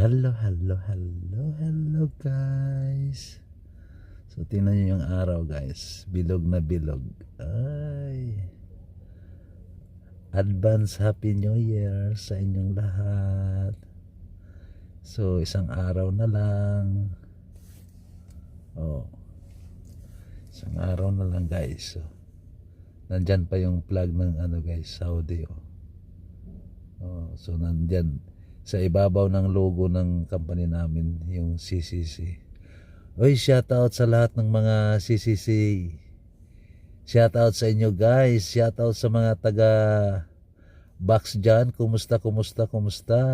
Hello guys. So tingnan nyo yung araw guys, bilog na bilog. Ay, advance happy new year sa inyong lahat. So isang araw na lang. Isang araw na lang guys. So, nandyan pa yung flag ng guys, Saudi. So nandyan sa ibabaw ng logo ng company namin, yung CCC. Oy, shoutout sa lahat ng mga CCC. Shoutout sa inyo guys. Shoutout sa mga taga box dyan. Kumusta?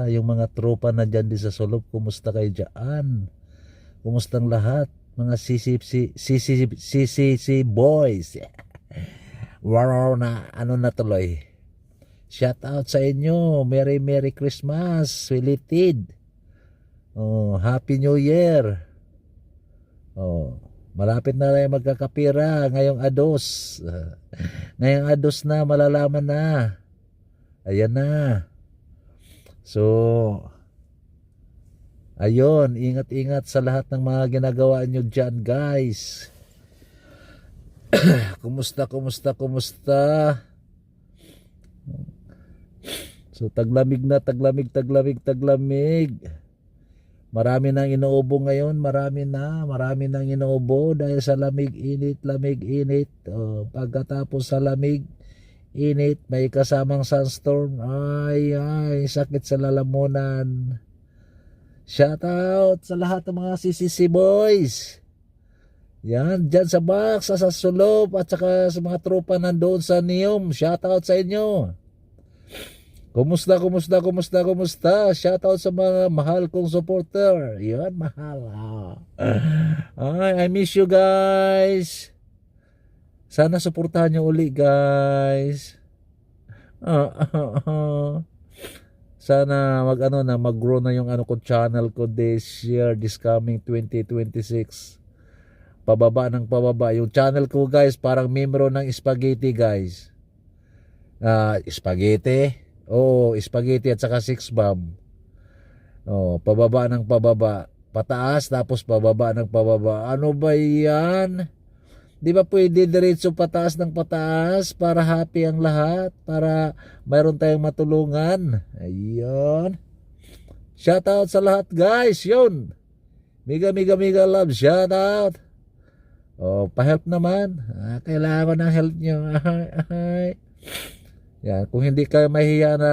Yung mga tropa na dyan di sa Solop, kumusta kayo dyan? Kumustang lahat? Mga CCC boys. Wow na, na tuloy. Shout out sa inyo. Merry Christmas. Related. Happy New Year. Malapit na rin magkakapira ngayong ados. Ngayong ados na, malalaman na. Ayan na. So, ayun, ingat-ingat sa lahat ng mga ginagawa nyo dyan, guys. Kumusta? So taglamig. Marami nang inuubo ngayon, marami nang inuubo dahil sa lamig init. Pagkatapos sa lamig init, may kasamang sunstorm. Ay, sakit sa lalamunan. Shout out sa lahat ng mga CCC boys. Yan, dyan sa box, sa Solop, at saka sa mga tropa nandoon sa Neom. Shout out sa inyo. Kumusta? Shoutout sa mga mahal kong supporter. Yan, mahal. I miss you guys. Sana suportahan nyo uli guys. Sana mag-grow na yung channel ko this year, this coming 2026. Pababa yung channel ko guys, parang membro ng spaghetti guys. Spaghetti at saka 6 bomb. Pababa, pataas tapos pababa. Ano ba yan? Di ba pwede diretso pataas para happy ang lahat, para mayroon tayong matulungan? Ayun. Shout out sa lahat guys. Yun. Mega love. Shout out. Pa-help naman. Kailangan ko ng help nyo. Yan, kung hindi kayo mahiya na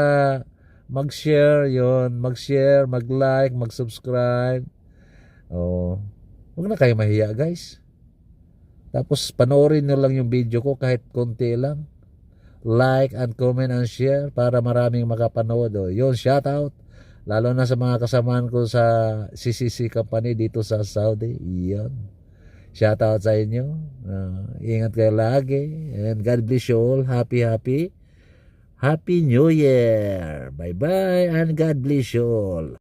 mag-share, mag-like, mag-subscribe. Huwag na kayo mahiya guys. Tapos panoorin nyo lang yung video ko kahit konti lang. Like and comment and share para maraming makapanood. Yun, shout out. Lalo na sa mga kasamaan ko sa CCC company dito sa Saudi. Yun. Shout out sa inyo. Ingat kayo lagi. And God bless you all. Happy New Year. Bye-bye and God bless you all.